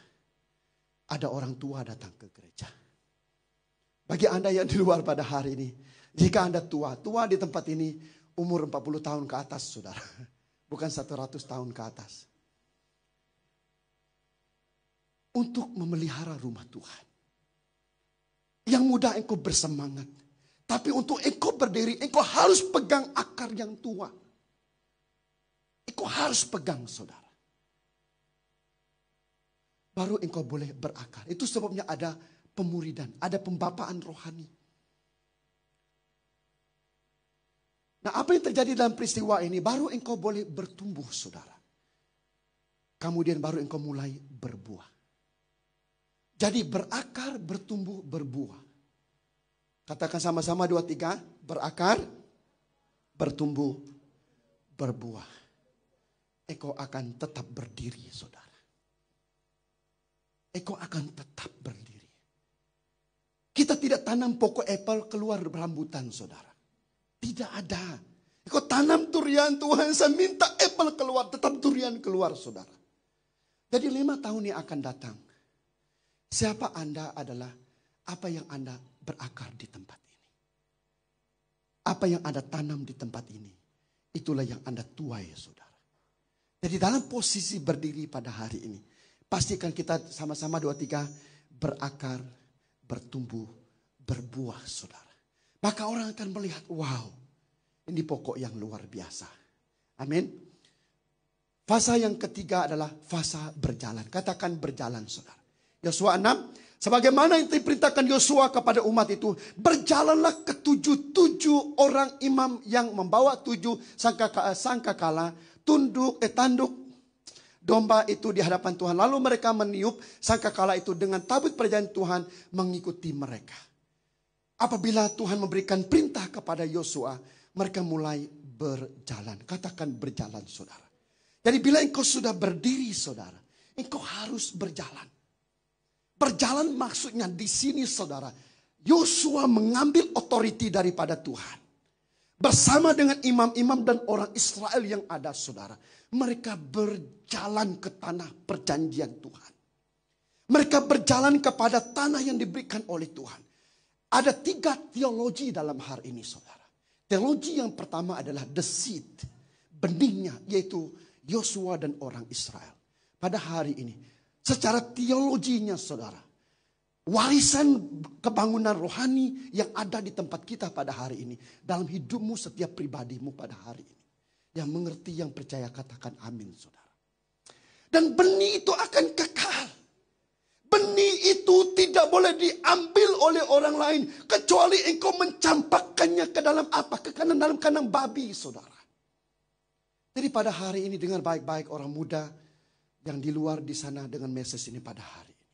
Ada orang tua datang ke gereja. Bagi Anda yang di luar pada hari ini. Jika Anda tua di tempat ini umur 40 tahun ke atas saudara. Bukan 100 tahun ke atas. Untuk memelihara rumah Tuhan. Yang muda engkau bersemangat. Tapi untuk engkau berdiri, engkau harus pegang akar yang tua. Engkau harus pegang, saudara. Baru engkau boleh berakar. Itu sebabnya ada pemuridan, ada pembapaan rohani. Nah, apa yang terjadi dalam peristiwa ini? Baru engkau boleh bertumbuh, saudara. Kemudian baru engkau mulai berbuah. Jadi berakar, bertumbuh, berbuah. Katakan sama-sama 2, 3. Berakar, bertumbuh, berbuah. Engkau akan tetap berdiri, saudara. Engkau akan tetap berdiri. Kita tidak tanam pokok apel keluar rambutan, saudara. Tidak ada. Engkau tanam durian, Tuhan saya minta apel keluar, tetap durian keluar, saudara. Jadi 5 tahun yang akan datang. Siapa Anda adalah apa yang Anda berakar di tempat ini. Apa yang Anda tanam di tempat ini. Itulah yang Anda tuai, saudara. Jadi dalam posisi berdiri pada hari ini. Pastikan kita sama-sama 2, 3 berakar, bertumbuh, berbuah, saudara. Maka orang akan melihat, wow, ini pokok yang luar biasa. Amin. Fasa yang ketiga adalah fasa berjalan. Katakan berjalan, saudara. Yosua 6, sebagaimana yang diperintahkan Yosua kepada umat itu, berjalanlah ke 7 orang imam yang membawa 7 sangkakala, tanduk domba itu di hadapan Tuhan. Lalu mereka meniup sangkakala itu dengan tabut perjanjian Tuhan mengikuti mereka. Apabila Tuhan memberikan perintah kepada Yosua, mereka mulai berjalan. Katakan berjalan, saudara. Jadi bila engkau sudah berdiri, saudara, engkau harus berjalan. Berjalan maksudnya di sini, saudara, Yosua mengambil otoriti daripada Tuhan. Bersama dengan imam-imam dan orang Israel yang ada, saudara. Mereka berjalan ke tanah perjanjian Tuhan. Mereka berjalan kepada tanah yang diberikan oleh Tuhan. Ada 3 teologi dalam hari ini, saudara. Teologi yang pertama adalah the seed. Benihnya, yaitu Yosua dan orang Israel. Pada hari ini, secara teologinya, saudara. Warisan kebangunan rohani yang ada di tempat kita pada hari ini. Dalam hidupmu setiap pribadimu pada hari ini. Yang mengerti, yang percaya, katakan amin, saudara. Dan benih itu akan kekal. Benih itu tidak boleh diambil oleh orang lain. Kecuali engkau mencampakkannya ke dalam apa? Ke kanan, dalam kandang babi, saudara. Jadi pada hari ini dengar baik-baik orang muda yang di luar di sana dengan message ini pada hari ini.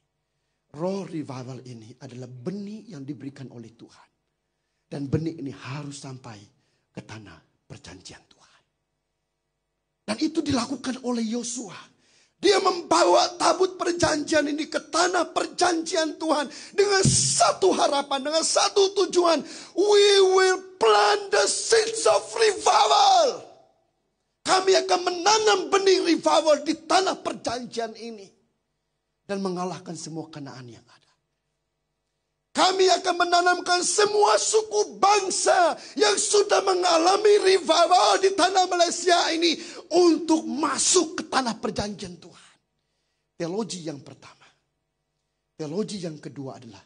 Roh revival ini adalah benih yang diberikan oleh Tuhan. Dan benih ini harus sampai ke tanah perjanjian Tuhan. Dan itu dilakukan oleh Yosua. Dia membawa tabut perjanjian ini ke tanah perjanjian Tuhan. Dengan satu harapan, dengan satu tujuan. We will plant the seeds of revival. Kami akan menanam benih revival di tanah perjanjian ini. Dan mengalahkan semua Kanaan yang ada. Kami akan menanamkan semua suku bangsa yang sudah mengalami revival di tanah Malaysia ini. Untuk masuk ke tanah perjanjian Tuhan. Teologi yang pertama. Teologi yang kedua adalah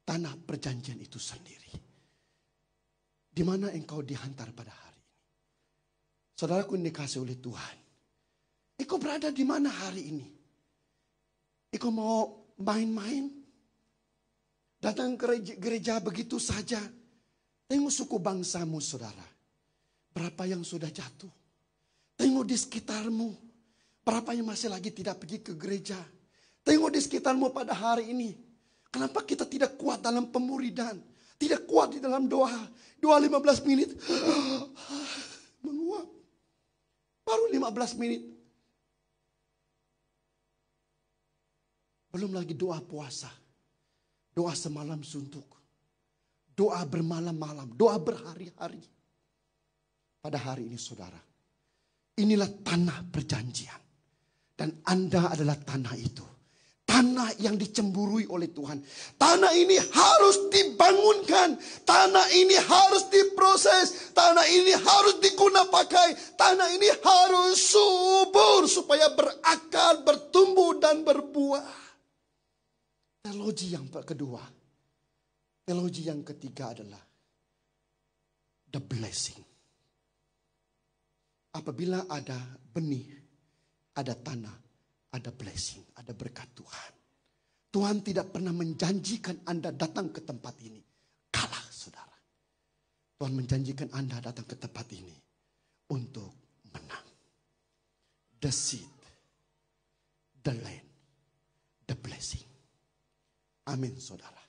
tanah perjanjian itu sendiri. Di mana engkau dihantar pada hari ini. Saudaraku yang dikasihi oleh Tuhan. Engkau berada di mana hari ini? Engkau mau main-main? Datang ke gereja begitu saja. Tengok suku bangsamu, saudara. Berapa yang sudah jatuh? Tengok di sekitarmu. Berapa yang masih lagi tidak pergi ke gereja? Tengok di sekitarmu pada hari ini. Kenapa kita tidak kuat dalam pemuridan? Tidak kuat di dalam doa. Doa 15 menit. Menguap. Baru 15 menit. Belum lagi doa puasa. Doa semalam suntuk. Doa bermalam-malam. Doa berhari-hari. Pada hari ini, saudara. Inilah tanah perjanjian. Dan Anda adalah tanah itu. Tanah yang dicemburui oleh Tuhan. Tanah ini harus dibangunkan. Tanah ini harus diproses. Tanah ini harus digunakan pakai. Tanah ini harus subur supaya berakar, bertumbuh dan berbuah. Teologi yang kedua. Teologi yang ketiga adalah the blessing. apabila ada benih, ada tanah, ada blessing, ada berkat Tuhan. Tuhan tidak pernah menjanjikan Anda datang ke tempat ini kalah, saudara. Tuhan menjanjikan Anda datang ke tempat ini untuk menang. The seed, the land, the blessing. Amin, saudara.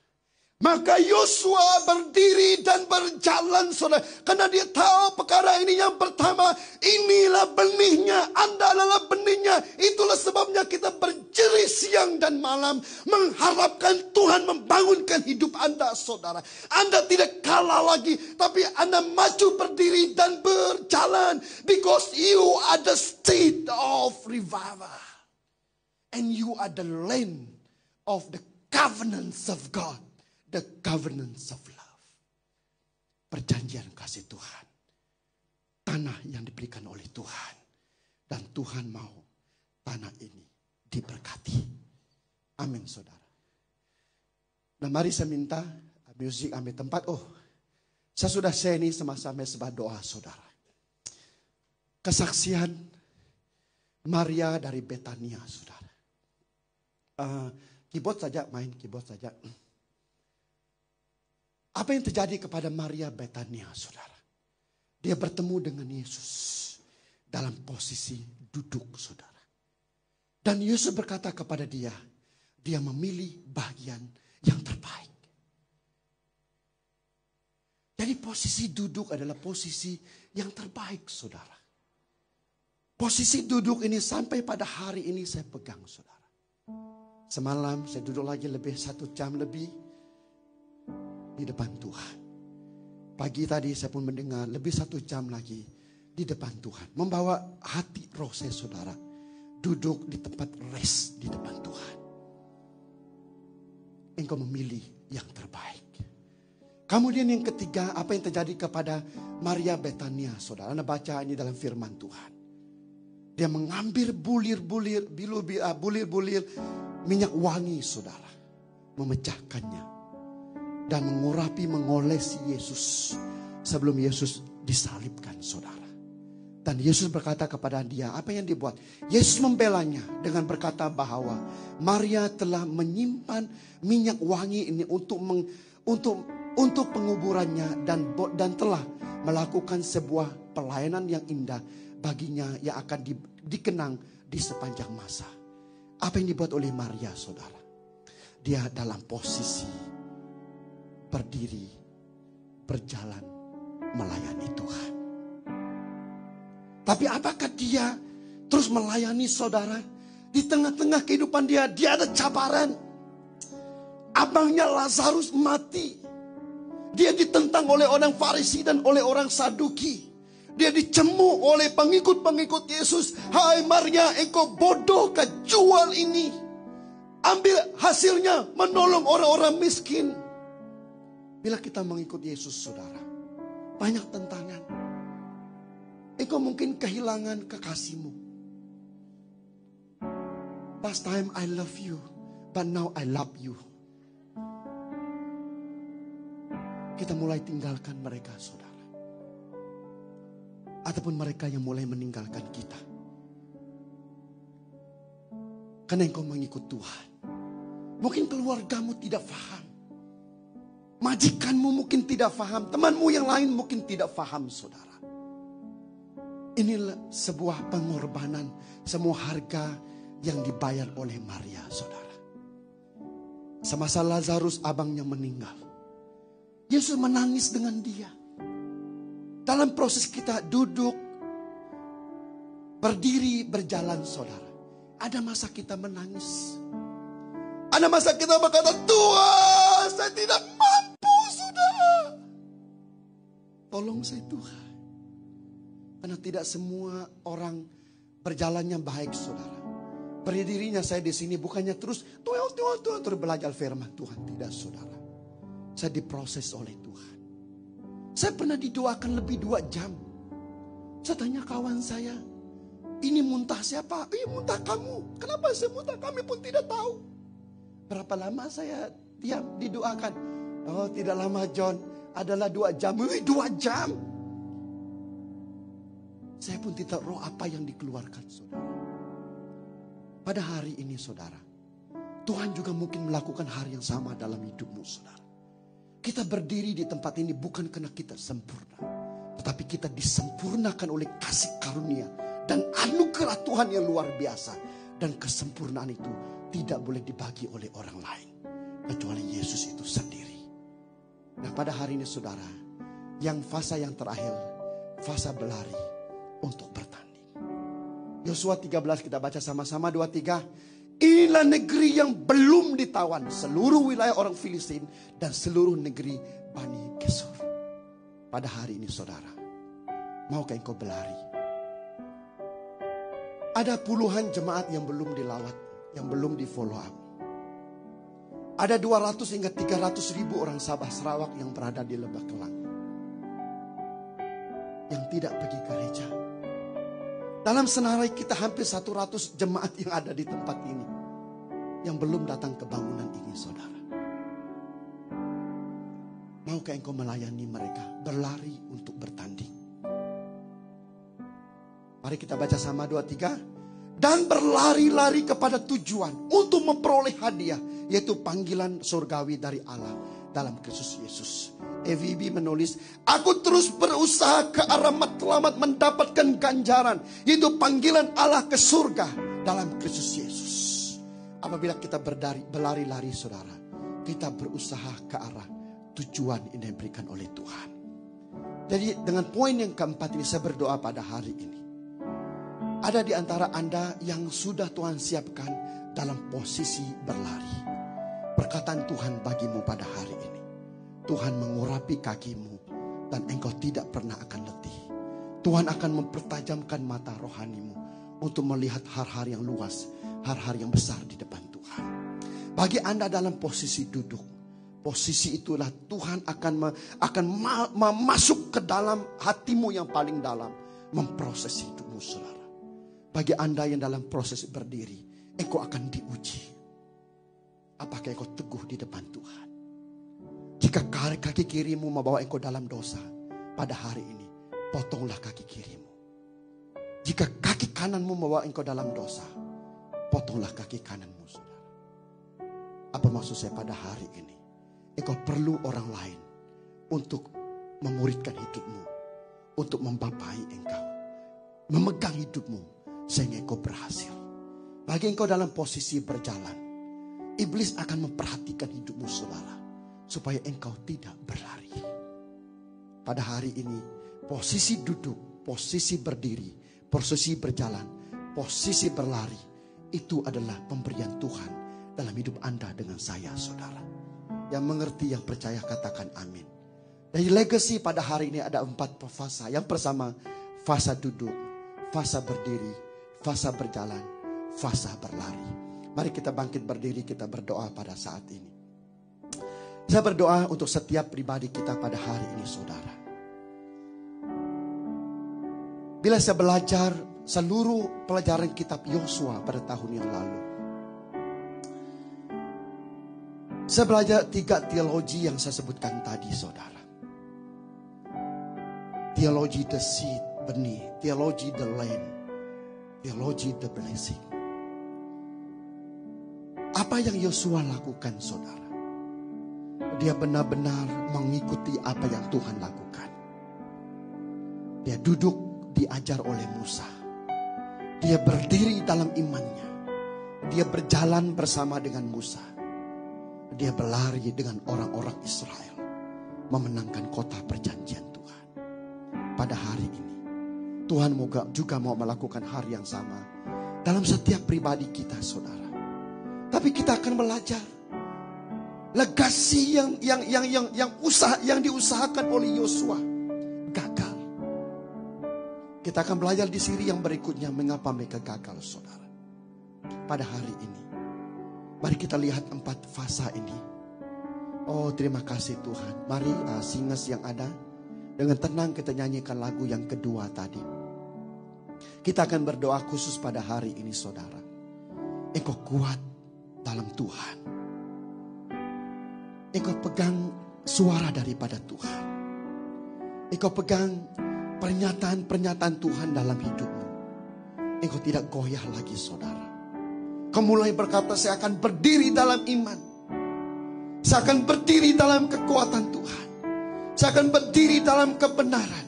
Maka Yosua berdiri dan berjalan, saudara. Karena dia tahu perkara ini yang pertama. Inilah benihnya. Anda adalah benihnya. Itulah sebabnya kita berjerit siang dan malam. Mengharapkan Tuhan membangunkan hidup Anda, saudara. Anda tidak kalah lagi. Tapi Anda maju berdiri dan berjalan. Because you are the state of revival. And you are the land of the covenants of God. The covenants of love. Perjanjian kasih Tuhan. Tanah yang diberikan oleh Tuhan. Dan Tuhan mau tanah ini diberkati. Amin, saudara. Nah, mari saya minta musik ambil tempat. Saya sudah share ini sama-sama sebab doa, saudara. Kesaksian Maria dari Betania, saudara. Keyboard saja, main keyboard saja. Apa yang terjadi kepada Maria Betania, saudara? Dia bertemu dengan Yesus dalam posisi duduk, saudara. Dan Yesus berkata kepada dia, dia memilih bagian yang terbaik. Jadi posisi duduk adalah posisi yang terbaik, saudara. Posisi duduk ini sampai pada hari ini saya pegang, saudara. Semalam saya duduk lagi lebih 1 jam lebih di depan Tuhan. Pagi tadi saya pun mendengar lebih 1 jam lagi di depan Tuhan. Membawa hati roh saya, saudara. Duduk di tempat rest di depan Tuhan. Engkau memilih yang terbaik. Kemudian yang ketiga, apa yang terjadi kepada Maria Betania, saudara? Anda baca ini dalam firman Tuhan. Dia mengambil bulir-bulir minyak wangi, saudara. Memecahkannya. Dan mengurapi, mengolesi Yesus sebelum Yesus disalibkan, saudara. Dan Yesus berkata kepada dia, apa yang dibuat? Yesus membelanya dengan berkata bahwa Maria telah menyimpan minyak wangi ini untuk penguburannya dan telah melakukan sebuah pelayanan yang indah baginya yang akan dikenang di sepanjang masa. Apa yang dibuat oleh Maria, saudara? Dia dalam posisi berdiri, berjalan, melayani Tuhan. Tapi apakah dia terus melayani, saudara? Di tengah-tengah kehidupan dia ada cabaran. Abangnya Lazarus mati. Dia ditentang oleh orang Farisi dan oleh orang Saduki. Dia dicemooh oleh pengikut-pengikut Yesus. Hai Maria, engkau bodoh, kau jual ini. Ambil hasilnya, menolong orang-orang miskin. Bila kita mengikut Yesus, saudara, banyak tantangan. Engkau mungkin kehilangan kekasihmu. Last time I love you, but now I love you. Kita mulai tinggalkan mereka, saudara. Ataupun mereka yang mulai meninggalkan kita. Karena engkau mengikut Tuhan. Mungkin keluargamu tidak paham. Majikanmu mungkin tidak paham. Temanmu yang lain mungkin tidak paham, saudara. Inilah sebuah pengorbanan. Semua harga yang dibayar oleh Maria, saudara. Semasa Lazarus abangnya meninggal, Yesus menangis dengan dia. Dalam proses kita duduk, berdiri, berjalan, saudara. Ada masa kita menangis. Ada masa kita berkata, Tuhan, saya tidak mampu, saudara. Tolong saya, Tuhan. Karena tidak semua orang berjalannya baik, saudara. Berdirinya saya di sini bukannya terus Tuhan terus belajar firman Tuhan. Tidak, saudara. Saya diproses oleh Tuhan. Saya pernah didoakan lebih 2 jam. Saya tanya kawan saya, ini muntah siapa? Ini muntah kamu. Kenapa saya muntah? Kami pun tidak tahu. Berapa lama saya diam didoakan? Oh, tidak lama, John. Adalah 2 jam. 2 jam. Saya pun tidak tahu apa yang dikeluarkan saudara. Pada hari ini saudara, Tuhan juga mungkin melakukan hal yang sama dalam hidupmu saudara. Kita berdiri di tempat ini bukan karena kita sempurna, tetapi kita disempurnakan oleh kasih karunia dan anugerah Tuhan yang luar biasa. Dan kesempurnaan itu tidak boleh dibagi oleh orang lain kecuali Yesus itu sendiri. Nah pada hari ini saudara, yang fase yang terakhir, fase berlari untuk bertanding. Yosua 13 kita baca sama-sama 2-3. Inilah negeri yang belum ditawan, seluruh wilayah orang Filistin dan seluruh negeri Bani Gesur. Pada hari ini saudara, maukah engkau berlari? Ada puluhan jemaat yang belum dilawat, yang belum di follow up. Ada 200 hingga 300 ribu orang Sabah Sarawak yang berada di Lembah Kelang, yang tidak pergi gereja. Dalam senarai kita hampir 100 jemaat yang ada di tempat ini, yang belum datang ke bangunan ini saudara. Maukah engkau melayani mereka, berlari untuk bertanding? Mari kita baca sama 2-3. Dan berlari-lari kepada tujuan untuk memperoleh hadiah, yaitu panggilan surgawi dari Allah dalam Kristus Yesus. EVB menulis, aku terus berusaha ke arah matlamat mendapatkan ganjaran, yaitu panggilan Allah ke surga dalam Kristus Yesus. Apabila kita berlari-lari saudara, kita berusaha ke arah tujuan yang diberikan oleh Tuhan. Jadi dengan poin yang keempat ini saya berdoa pada hari ini. Ada di antara Anda yang sudah Tuhan siapkan dalam posisi berlari. Perkataan Tuhan bagimu pada hari ini, Tuhan mengurapi kakimu dan engkau tidak pernah akan letih. Tuhan akan mempertajamkan mata rohanimu untuk melihat hal-hal yang luas, hal-hal yang besar di depan Tuhan. Bagi Anda dalam posisi duduk, posisi itulah Tuhan akan masuk ke dalam hatimu yang paling dalam, memproses hidupmu saudara. Bagi Anda yang dalam proses berdiri, engkau akan diuji. Apakah engkau teguh di depan Tuhan? Jika kaki kirimu membawa engkau dalam dosa, pada hari ini potonglah kaki kirimu. Jika kaki kananmu membawa engkau dalam dosa, potonglah kaki kananmu saudara. Apa maksud saya pada hari ini? Engkau perlu orang lain untuk memuridkan hidupmu, untuk membapai engkau, memegang hidupmu sehingga engkau berhasil. Bagi engkau dalam posisi berjalan, iblis akan memperhatikan hidupmu saudara, supaya engkau tidak berlari. Pada hari ini, posisi duduk, posisi berdiri, posisi berjalan, posisi berlari, itu adalah pemberian Tuhan dalam hidup Anda dengan saya saudara. Yang mengerti, yang percaya katakan amin. Dari legacy pada hari ini ada 4 fasa. Yang pertama, fasa duduk, fasa berdiri, fasa berjalan, fasa berlari. Mari kita bangkit berdiri, kita berdoa pada saat ini. Saya berdoa untuk setiap pribadi kita pada hari ini saudara. Bila saya belajar seluruh pelajaran kitab Yosua pada tahun yang lalu, saya belajar 3 teologi yang saya sebutkan tadi saudara. Teologi the seed, benih. Teologi the land. Teologi the blessing. Apa yang Yosua lakukan saudara? Dia benar-benar mengikuti apa yang Tuhan lakukan. Dia duduk diajar oleh Musa. Dia berdiri dalam imannya. Dia berjalan bersama dengan Musa. Dia berlari dengan orang-orang Israel, memenangkan kota perjanjian Tuhan. Pada hari ini, Tuhan juga mau melakukan hal yang sama dalam setiap pribadi kita saudara. Tapi kita akan belajar legasi yang diusahakan oleh Yosua gagal. Kita akan belajar di siri yang berikutnya mengapa mereka gagal saudara. Pada hari ini, mari kita lihat 4 fasa ini. Oh terima kasih Tuhan. Mari singers yang ada, dengan tenang kita nyanyikan lagu yang kedua tadi. Kita akan berdoa khusus pada hari ini saudara. Engkau kuat dalam Tuhan. Engkau pegang suara daripada Tuhan. Engkau pegang pernyataan-pernyataan Tuhan dalam hidupmu, engkau tidak goyah lagi saudara. Kau mulai berkata, saya akan berdiri dalam iman. Saya akan berdiri dalam kekuatan Tuhan. Saya akan berdiri dalam kebenaran.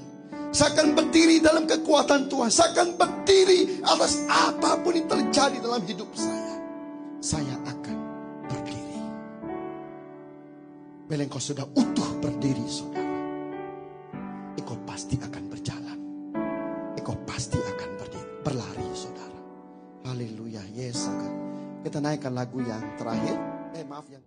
Saya akan berdiri dalam kekuatan Tuhan. Saya akan berdiri atas apapun yang terjadi dalam hidup saya. Saya akan berdiri. Bila engkau sudah utuh berdiri saudara, engkau pasti akan berjalan. Engkau pasti akan berlari saudara. Haleluya. Yes, kita naikkan lagu yang terakhir. Maaf yang